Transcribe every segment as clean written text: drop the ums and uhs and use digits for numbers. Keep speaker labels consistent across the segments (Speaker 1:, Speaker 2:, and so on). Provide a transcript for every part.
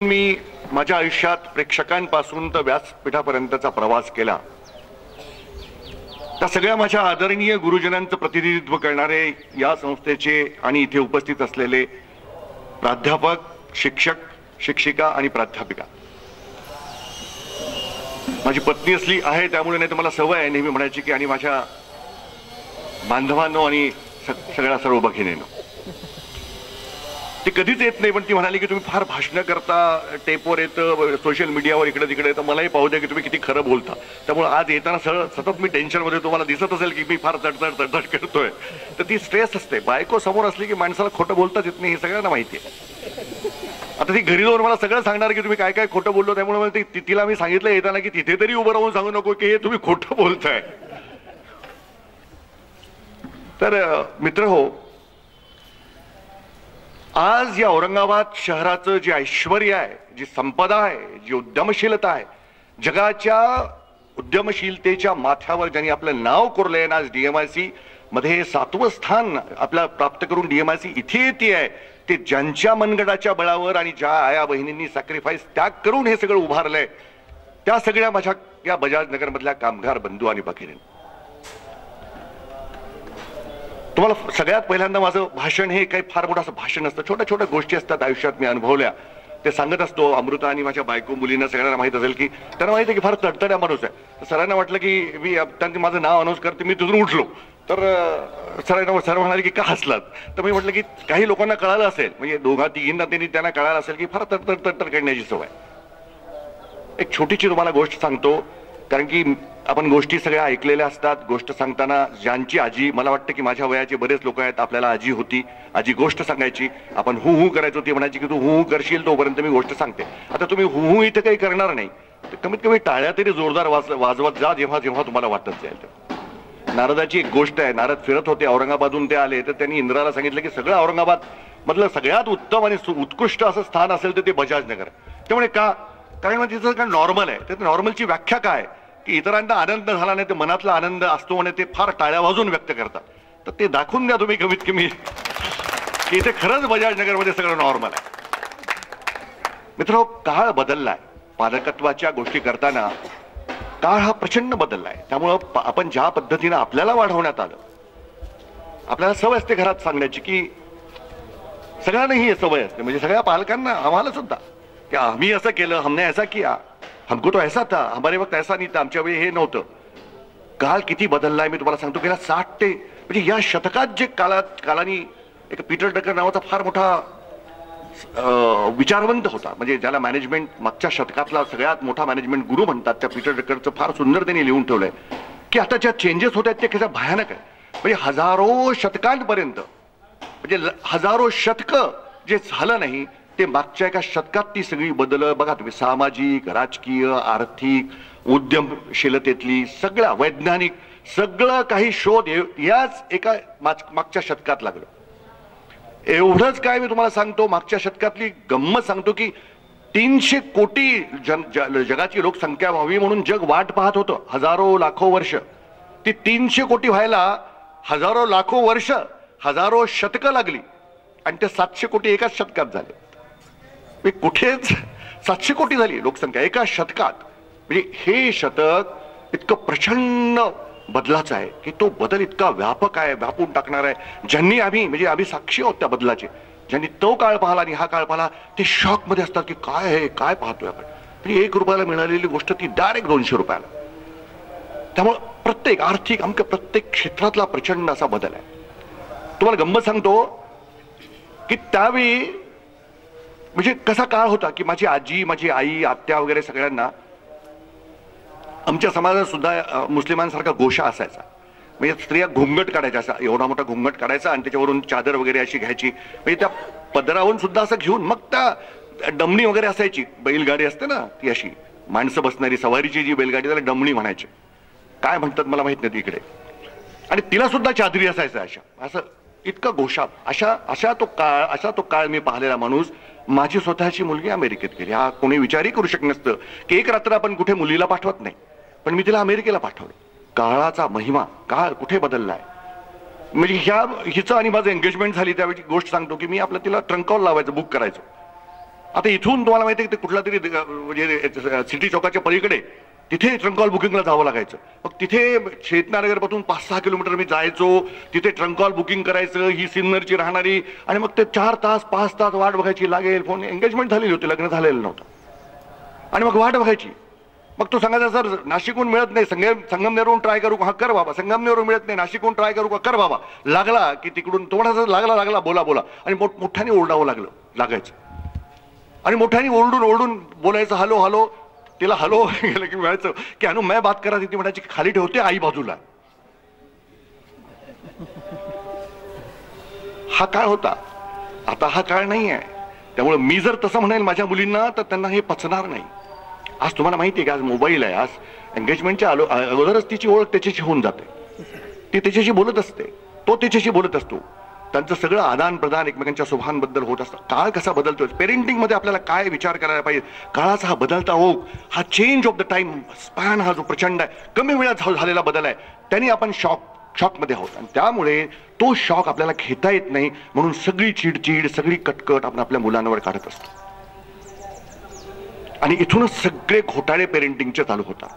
Speaker 1: मी माझ्या आयुष्यात प्रेक्षकांपासून तर व्यासपीठापर्यंतचा प्रवास केला. त्या सगळ्या माझ्या आदरणीय गुरुजनांचं प्रतिनिधित्व करणारे या संस्थेचे आणि इथे उपस्थित असलेले प्राध्यापक, शिक्षक, शिक्षिका आणि प्राध्यापिका. माझी पत्नी असली आहे त्यामुळे नाही तर मला सवय आहे नेहमी म्हणायची की आणि माझ्या बांधवांनो आणि सगळ्या सर्व भगिनींनो. ती कधीच येत नाही पण ती म्हणाली की तुम्ही फार भाषणं करता, टेपवर येतं, सोशल मीडियावर इकडे तिकडे, तर मलाही पाहू द्या की तुम्ही किती खरं बोलता. त्यामुळे आज येताना सतत मी टेन्शनमध्ये, तुम्हाला दिसत असेल की मी फार तडतड करतोय. तर ती स्ट्रेस असते. बायको समोर असली की माणसाला खोटं बोलताच येत नाही, हे सगळ्यांना माहिती आहे. आता ती घरी जाऊन मला सगळं सांगणार की तुम्ही काय काय खोटं बोललो. त्यामुळे तिला मी सांगितलं येताना की तिथे तरी उभं राहून सांगू नको की हे तुम्ही खोटं बोलताय. तर मित्र हो, आज या औरंगाबाद शहराचं जे ऐश्वर्य आहे, जी संपदा आहे, जी उद्यमशीलता आहे, जगाच्या उद्यमशीलतेच्या माथ्यावर ज्यांनी आपलं नाव कोरलंय ना, आज DMIC मध्ये 7वं स्थान आपला प्राप्त करून DMIC इथे येते आहे, ते ज्यांच्या मनगटाच्या बळावर आणि ज्या आया बहिणींनी सॅक्रिफाईस त्याग करून हे सगळं उभारलंय, त्या सगळ्या माझ्या या बजाज नगर मधल्या कामगार बंधू आणि भगिनी. तुम्हाला सगळ्यात पहिल्यांदा माझं भाषण हे काही फार मोठं असं भाषण नसतं, छोट्या छोट्या गोष्टी असतात आयुष्यात मी अनुभवल्या, ते सांगत असतो. अमृता आणि माझ्या बायको मुलींना सगळ्यांना माहित असेल की त्यांना माहिती आहे की फार तडतड्या माणूस आहे. तर सरांना वाटलं की मी त्यांनी माझं नाव अनाऊन्स करते, मी तिथून उठलो तर सर म्हणाले की का हसलात. तर मी म्हटलं की काही लोकांना कळालं असेल, म्हणजे दोघा तिघींना त्यांना कळालं असेल की फार तडतड करण्याची सवय. एक छोटीशी तुम्हाला गोष्ट सांगतो, कारण की आपण गोष्टी सगळ्या ऐकलेल्या असतात. गोष्ट सांगताना ज्यांची आजी, मला वाटतं की माझ्या वयाचे बरेच लोक आहेत, आपल्याला आजी होती, आजी गोष्ट सांगायची, आपण हू करायचो, ती म्हणायची की तू हू करशील तोपर्यंत मी गोष्ट सांगते. आता तुम्ही हू इथे काही करणार नाही, तर कमीत कमी टाळ्या तरी जोरदार वाजवत जा जेव्हा जेव्हा तुम्हाला वाटत जाईल. नारदाची एक गोष्ट आहे. नारद फिरत होते, औरंगाबादहून ते आले, तर त्यांनी इंद्राला सांगितलं की सगळं औरंगाबाद मधलं सगळ्यात उत्तम आणि उत्कृष्ट असं स्थान असेल तर ते बजाज नगर. त्यामुळे का? कारण तिचं काय नॉर्मल आहे. तर नॉर्मलची व्याख्या काय की इतरांना आनंद झाला नाही तर मनातला आनंद असतो आणि ते फार टाळ्या वाजून व्यक्त करतात. तर ते दाखवून द्या तुम्ही कमीत कमी की इथे खरंच बजाज नगरमध्ये सगळं नॉर्मल आहे. मित्र, काळ बदललाय. पालकत्वाच्या गोष्टी करताना काळ हा प्रचंड बदललाय. त्यामुळं आपण ज्या पद्धतीनं आपल्याला वाढवण्यात आलं, आपल्याला सवय असते घरात सांगण्याची की सगळ्यांना ही सवय असते, म्हणजे सगळ्या पालकांना, आम्हाला सुद्धा, की आम्ही असं केलं, हमने ऐसा किया, हमको तो ऐसा था, हमारे वक्त ऐसा नहीं था, आमच्या वेळी हे नव्हतं. काळ किती बदललाय मी तुम्हाला सांगतो. गेल्या 60 ते म्हणजे या शतकात जे कालानी एक पीटर ड्रकर नावाचा फार मोठा विचारवंत होता, म्हणजे ज्याला मॅनेजमेंट मागच्या शतकातला सगळ्यात मोठा मॅनेजमेंट गुरु म्हणतात, त्या पीटर ड्रकरचं फार सुंदर त्यांनी लिहून ठेवलंय की आता ज्या चेंजेस होत आहेत ते कसं भयानक आहे. म्हणजे हजारो शतकांपर्यंत, म्हणजे हजारो शतकं जे झालं नाही ते मागच्या एका शतकात ती सगळी बदल बघा तुम्ही. सामाजिक, राजकीय, आर्थिक, उद्यमशीलतेतली, सगळ्या वैज्ञानिक, सगळं काही शोध याच एका मागच्या शतकात लागलं. एवढंच काय मी तुम्हाला सांगतो, मागच्या शतकातली गंमत सांगतो की 300 कोटी जगाची लोकसंख्या व्हावी म्हणून जग वाट पाहत होतं हजारो लाखो वर्ष. ती 300 कोटी व्हायला हजारो लाखो वर्ष, हजारो शतकं लागली आणि ते 700 कोटी एकाच शतकात झाले. कुठेच 700 कोटी झाली लोकसंख्या एका शतकात. म्हणजे हे शतक इतकं प्रचंड बदलाचं आहे की तो बदल इतका व्यापक आहे, व्यापून टाकणार आहे. ज्यांनी आम्ही साक्षी आहोत त्या बदलाचे, ज्यांनी तो काळ पाहिला आणि हा काळ पाहिला, ते शॉक मध्ये असतात की काय आहे, काय पाहतोय आपण. म्हणजे 1 रुपयाला मिळालेली गोष्ट ती डायरेक्ट 200 रुपयाला. त्यामुळे प्रत्येक आर्थिक अमक्या प्रत्येक क्षेत्रातला प्रचंड असा बदल आहे. तुम्हाला गंमत सांगतो की त्यावेळी म्हणजे कसा काळ होता की माझी आजी, माझी आई, आत्या वगैरे सगळ्यांना, आमच्या समाजात सुद्धा मुस्लिमांसारखा गोशा असायचा. म्हणजे स्त्रिया घुंगट काढायच्या, असा एवढा मोठा घुंगट काढायचा आणि त्याच्यावरून चादर वगैरे अशी घ्यायची. म्हणजे त्या पदरावरून सुद्धा असं घेऊन मग त्या डमणी वगैरे असायची. बैलगाडी असते ना ती अशी माणसं बसणारी सवारीची जी बैलगाडी, त्याला डमणी म्हणायची. काय म्हणतात मला माहित नाही तिकडे. आणि तिला सुद्धा चादरी असायचं असं इतका गोशा. असा तो काळ मी पाहिलेला माणूस. माझी स्वतःची मुलगी अमेरिकेत गेली. हा कोणी विचारही करू शकत नसतं की एक रात्र आपण कुठे मुलीला पाठवत नाही, पण मी तिला अमेरिकेला पाठवलं. काळाचा महिमा, काळ कुठे बदललाय. म्हणजे हिचं आणि माझं एंगेजमेंट झाली त्यावेळी गोष्ट सांगतो की मी तिला ट्रंक कॉल लावायचं, बुक करायचो. आता इथून तुम्हाला माहिती आहे की कुठला तरी म्हणजे सिटी चौकाच्या पलीकडे तिथे ट्रंक कॉल बुकिंगला जावं लागायचं. मग तिथे शेतनानगरपासून 5-6 किलोमीटर मी जायचो, तिथे ट्रंक कॉल बुकिंग करायचं, ही सिन्नरची राहणारी, आणि मग ते 4 तास 5 तास वाट बघायची. लागेल फोन, एंगेजमेंट झालेली होती, लग्न झालेलं नव्हतं, आणि मग वाट बघायची. मग तो सांगायचा सर नाशिकहून मिळत नाही, संगमनेरहून ट्राय करू का? कर बाबा. संगमनेरहून मिळत नाही, नाशिकहून ट्राय करू का? कर बाबा. लागला की तिकडून थोडासा लागला बोला बोला, आणि मोठ्याने ओरडावं लागायचं, आणि मोठ्याने ओरडून बोलायचं हॅलो हॅलो. तिला हॅलो गेलं की मिळायचं की अनु मैं बात करा. ती म्हणायची खाली ठेवते आई बाजूला. हा काळ होता, आता हा काळ नाही आहे. त्यामुळे मी जर तसं म्हणेल माझ्या मुलींना तर त्यांना हे पचणार नाही. आज तुम्हाला माहिती आहे की आज मोबाईल आहे, आज एंगेजमेंटच्या अगोदरच तिची ओळख त्याच्याशी होऊन जाते. ती त्याच्याशी बोलत असते, तो त्याच्याशी बोलत असतो. त्यांचं सगळं आदान प्रदान एकमेकांच्या स्वभावांबद्दल होत असतं. काळ कसा बदलतोय, पेरेंटिंग मध्ये आपल्याला काय विचार करायला पाहिजे. काळाचा हा बदलता ओघ, हा change of the time span, हा जो प्रचंड आहे, कमी वेळात झालेला बदल आहे, त्यांनी आपण शॉकमध्ये आहोत. आणि त्यामुळे तो शॉक आपल्याला घेता येत नाही, म्हणून सगळी चिडचिड, सगळी कटकट आपण आपल्या मुलांवर काढत असतो. आणि इथूनच सगळे घोटाळे पेरेंटिंगचे चालू होतात.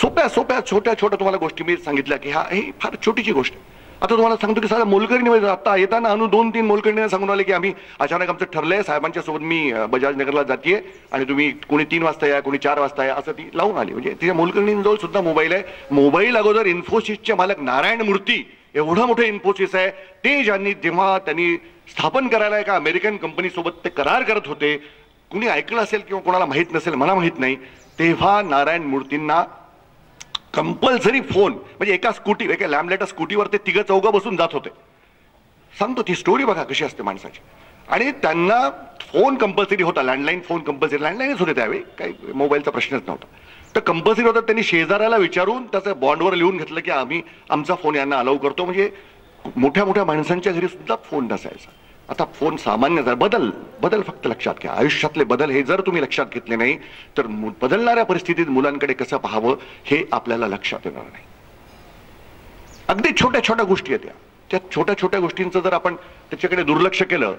Speaker 1: सोप्या छोट्या तुम्हाला गोष्टी मी सांगितल्या की ही फार छोटीची गोष्ट आहे. आता तुम्हाला सांगतो की साधा मोलकर्णी, आता येताना अनु 2-3 मोलकर्णीने सांगून आले की आम्ही अचानक आमचं ठरलंय, साहेबांच्या सोबत मी बजाजनगरला जातीये आणि तुम्ही कोणी 3 वाजता या, कोणी 4 वाजता या, असं ती लावून आली. म्हणजे तिच्या मोलकर्णींजवळ सुद्धा मोबाईल आहे. मोबाईल अगोदर इन्फोसिसचे मालक नारायण मूर्ती, एवढं मोठं इन्फोसिस आहे, ते जेव्हा त्यांनी स्थापन करायला एका अमेरिकन कंपनी सोबत ते करार करत होते, कुणी ऐकलं असेल किंवा कोणाला माहित नसेल, मला माहित नाही, तेव्हा नारायण मूर्तींना कंपल्सरी फोन, म्हणजे एका लॅम्बलेटा स्कूटीवर ते 3-4 बसून जात होते. सांगतो ती स्टोरी बघा कशी असते माणसाची. आणि त्यांना फोन कंपल्सरी होता, लँडलाईन फोन कंपल्सरी, लँडलाईनच होते त्यावेळी, काही मोबाईलचा प्रश्नच नव्हता. तर कंपल्सरी होता. त्यांनी शेजाऱ्याला विचारून त्याचं बॉन्डवर लिहून घेतलं की आम्ही आमचा फोन यांना अलाउ करतो. म्हणजे मोठ्या माणसांच्या घरी सुद्धा फोन नसायचा. आता फोन सामान्य झाला. बदल फक्त लक्षात घ्या. आयुष्यातले बदल हे जर तुम्ही लक्षात घेतले नाही तर बदलणाऱ्या परिस्थितीत मुलांकडे कसं पाहावं हे आपल्याला लक्षात येणार नाही. अगदी छोट्या गोष्टी आहेत त्या छोट्या गोष्टींचं जर आपण त्याच्याकडे दुर्लक्ष केलं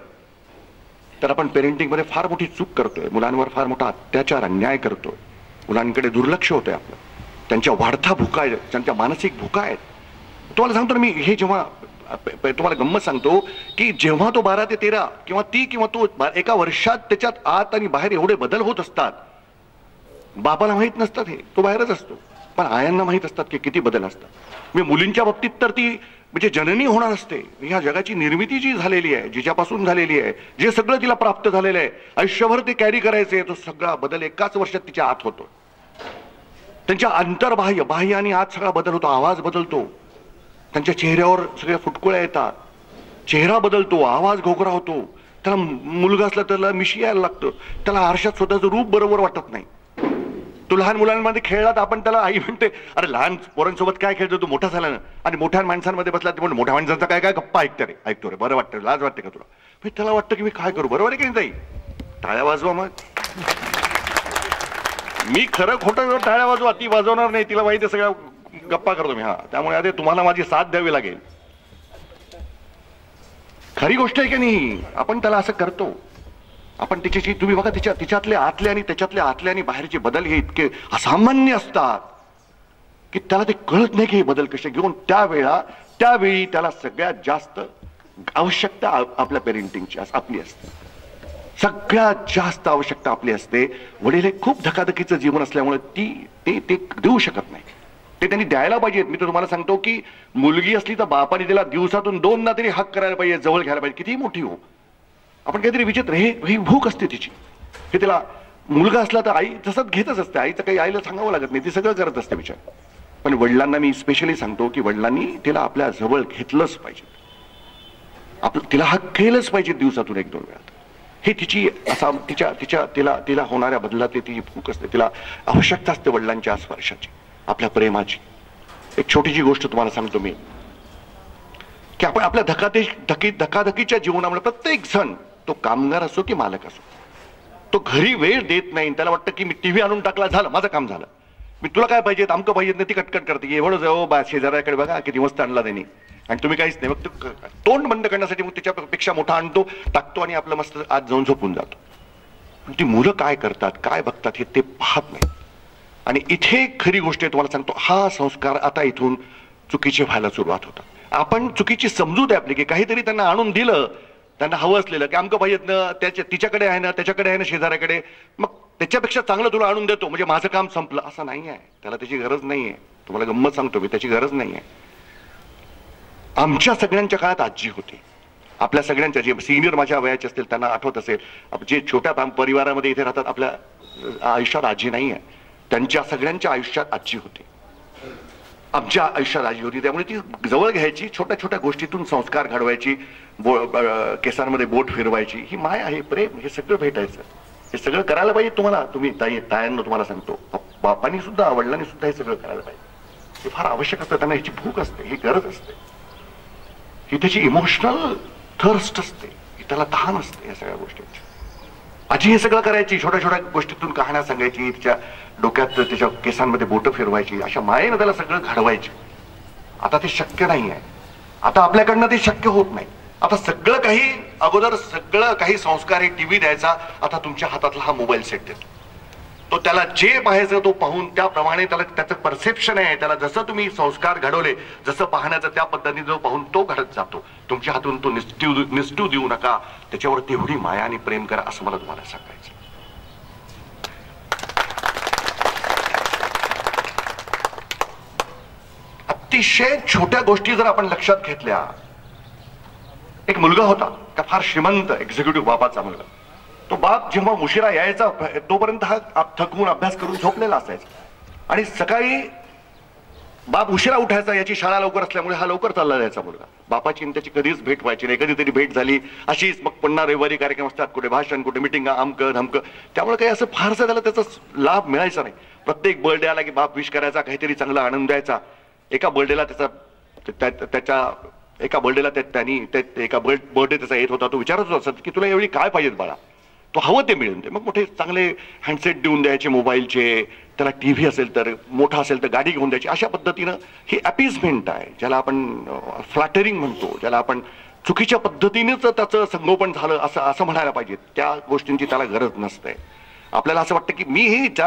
Speaker 1: तर आपण पेरेंटिंगमध्ये फार मोठी चूक करतोय. मुलांवर फार मोठा अत्याचार, अन्याय करतोय. मुलांकडे दुर्लक्ष होतंय आपलं. त्यांच्या वाढता भुका आहेत, त्यांच्या मानसिक भुका आहेत. तुम्हाला सांगतो ना मी, हे जेव्हा तुम्हाला गंमत सांगतो की जेव्हा तो 12 ते 13 किंवा ती किंवा तो एका वर्षात त्याच्यात आत आणि बाहेर एवढे बदल होत असतात, बापाला माहित नसतात, हे तो बाहेरच असतो, पण आयांना माहित असतात की किती बदल असतात. मी मुलींच्या बाबतीत तर ती म्हणजे जननी होणार असते. ह्या जगाची निर्मिती जी झालेली आहे, जिच्यापासून झालेली आहे, जे सगळं तिला प्राप्त झालेलं आहे, आयुष्यभर ते कॅरी करायचे, तो सगळा बदल एकाच वर्षात तिच्या आत होतो. त्यांच्या बाह्य आणि आत सगळा बदल होतो. आवाज बदलतो, त्यांच्या चेहऱ्यावर सगळ्या फुटकुळ्या येतात, चेहरा बदलतो, आवाज घोगरा होतो. त्याला मुलगा असला त्याला मिशी यायला लागतं, त्याला आरशात स्वतःचं रूप बरोबर वाटत नाही. तो लहान मुलांमध्ये खेळला तर आपण त्याला आई म्हणते, अरे लहान पोरांसोबत काय खेळतो तू, मोठा झाला ना. आणि मोठ्या माणसांमध्ये बसला तर मोठ्या माणसांचा काय गप्पा ऐकतो रे, बरं वाटतं, लाज वाटते का तुला? त्याला वाटतं की मी काय करू, बरोबर आहे की नाही? टाळ्या वाजवा. मग मी खरं खोटं टाळ्या वाजवा, ती वाजवणार नाही, तिला माहिती सगळ्या गप्पा करतो मी. त्यामुळे आधी तुम्हाला माझी साथ द्यावी लागेल. खरी गोष्ट आहे की नाही? आपण त्याला असं करतो. आपण तिच्याशी, तुम्ही बघा तिच्यातले आतले आणि त्याच्यातले आतले आणि बाहेरचे बदल हे इतके असामान्य असतात की त्याला ते कळत नाही की हे बदल कसे घेऊन. त्यावेळी त्याला सगळ्यात जास्त आवश्यकता आपल्या पेरेंटिंगची आपली असते. सगळ्यात जास्त आवश्यकता आपली असते. वडील हे खूप धकाधकीचं जीवन असल्यामुळे ते देऊ शकत नाही. ते त्यांनी द्यायला पाहिजेत. मी तर तुम्हाला सांगतो की मुलगी असली तर बापाने तिला दिवसातून 2दा तरी हक करायला पाहिजे, जवळ घ्यायला पाहिजे, कितीही मोठी हो. आपण काहीतरी विचित्र, ही भूक असते तिची, हे तिला. मुलगा असला तर आई तसंच घेतच असते. आईचं काही आईला सांगावं लागत नाही, ती सगळं करत असते विचार. पण वडिलांना मी स्पेशली सांगतो की वडिलांनी तिला आपल्या जवळ घेतलंच पाहिजे, तिला हक केलंच पाहिजे दिवसातून 1-2 वेळा. हे तिची असा तिला होणाऱ्या बदलातली ती भूक असते. तिला आवश्यकता असते वडिलांच्या स्पर्शाची, आपल्या प्रेमाची. एक छोटीशी गोष्ट तुम्हाला सांगतो मी की आपण आपल्या धकाधकीच्या जीवनामुळे प्रत्येक जण, तो कामगार असो की मालक असो, तो घरी वेळ देत नाही. त्याला वाटतं की मी टीव्ही आणून टाकला, झालं माझं काम झालं. मी तुला काय पाहिजे अमकं पाहिजे ना ती कटकट करते एवढं जाऊ बा शेजाऱ्याकडे बघा किती मस्त आणला त्यांनी आणि तुम्ही काहीच नाही मग तोंड बंद करण्यासाठी मग त्याच्यापेक्षा मोठा आणतो टाकतो आणि आपलं मस्त आज जाऊन झोपून जातो. पण ती मुलं काय करतात काय बघतात हे ते पाहत नाही. आणि इथे खरी गोष्ट आहे तुम्हाला सांगतो हा संस्कार आता इथून चुकीचे व्हायला सुरुवात होतात. आपण चुकीची समजूत आहे आपली की काहीतरी त्यांना आणून दिलं त्यांना हवं असलेलं की आमकं पाहिजेत ना तिच्याकडे आहे ना त्याच्याकडे आहे ना शेजाऱ्याकडे मग त्याच्यापेक्षा चांगलं तुला आणून देतो म्हणजे माझं काम संपलं असं नाही आहे. त्याला त्याची गरज नाही आहे. तुम्हाला गंमत सांगतो मी त्याची गरज नाही आहे. आमच्या सगळ्यांच्या काळात आजी होती. आपल्या सगळ्यांच्या जे सिनियर माझ्या वयाचे असतील त्यांना आठवत असेल जे छोट्या परिवारामध्ये इथे राहतात आपल्या आयुष्यात आजी नाही आहे. त्यांच्या सगळ्यांच्या आयुष्यात आजी होती. आमच्या आयुष्यात आजी होती त्यामुळे ती जवळ घ्यायची छोट्या छोट्या गोष्टीतून संस्कार घडवायची केसांमध्ये बोट फिरवायची ही माय आहे प्रेम हे सगळं भेटायचं. हे सगळं करायला पाहिजे तुम्हाला. तुम्ही तायांना तुम्हाला सांगतो बापांनी सुद्धा वडिलांनी सुद्धा हे सगळं करायला पाहिजे. हे फार आवश्यक असतं. त्यांना ह्याची भूक असते ही गरज असते ही त्याची इमोशनल थर्स्ट असते ही त्याला तहान असते या सगळ्या गोष्टींची. आजी हे सगळं करायची छोट्या छोट्या गोष्टीतून कहाण्या सांगायची तिच्या डोक्यात त्याच्या केसांमध्ये बोटं फिरवायची अशा मायेनं त्याला सगळं घडवायची. आता ते शक्य नाही आहे. आता आपल्याकडनं ते शक्य होत नाही. आता सगळं काही अगोदर सगळं काही संस्कार हे टीव्ही द्यायचा आता तुमच्या हातातला हा मोबाईल सेट देतो. तो त्याला जे पाहायचं तो पाहून त्याप्रमाणे त्याला त्याचं परसेप्शन आहे. त्याला जसं तुम्ही संस्कार घडवले जसं पाहण्याचं त्या पद्धतीने जो पाहून तो घडत जातो. तुमच्या हातून तो निष्ठू देऊ नका. त्याच्यावर तेवढी माया आणि प्रेम करा असं मला तुम्हाला सांगायचं. अतिशय छोट्या गोष्टी जर आपण लक्षात घेतल्या. एक मुलगा होता का फार श्रीमंत एक्झिक्युटिव्ह बापाचा मुलगा. तो बाप जेव्हा उशिरा यायचा तोपर्यंत हा थकून अभ्यास करून झोपलेला असायचा आणि सकाळी बाप उशिरा उठायचा. याची शाळा लवकर असल्यामुळे हा लवकर चालला जायचा मुलगा. बापाची त्याची कधीच भेट व्हायची नाही. कधीतरी भेट झाली अशीच मग पुन्हा रविवारी कार्यक्रम असतात कुठे भाषण कुठे मिटिंग अमकं धमकं. त्यामुळे काही असं फारसं त्याला त्याचा लाभ मिळायचा नाही. प्रत्येक बर्थडे आला की बाप विश करायचा काहीतरी चांगला आनंद द्यायचा. एका बर्थडेला एका बर्थडेला एका बर्थडे त्याचा येत होता. तो विचारत होता की तुला एवढी काय पाहिजेत बाळा. तो हवं ते मिळून दे. मग मोठे चांगले हँडसेट देऊन द्यायचे मोबाईलचे. त्याला टीव्ही असेल तर मोठा असेल तर गाडी घेऊन द्यायची. अशा पद्धतीनं ही अपीजमेंट आहे ज्याला आपण फ्लॅटरिंग म्हणतो. ज्याला आपण चुकीच्या पद्धतीनेच त्याचं संगोपन झालं असं म्हणायला पाहिजे. त्या गोष्टींची त्याला गरज नसते. आपल्याला असं वाटतं की मी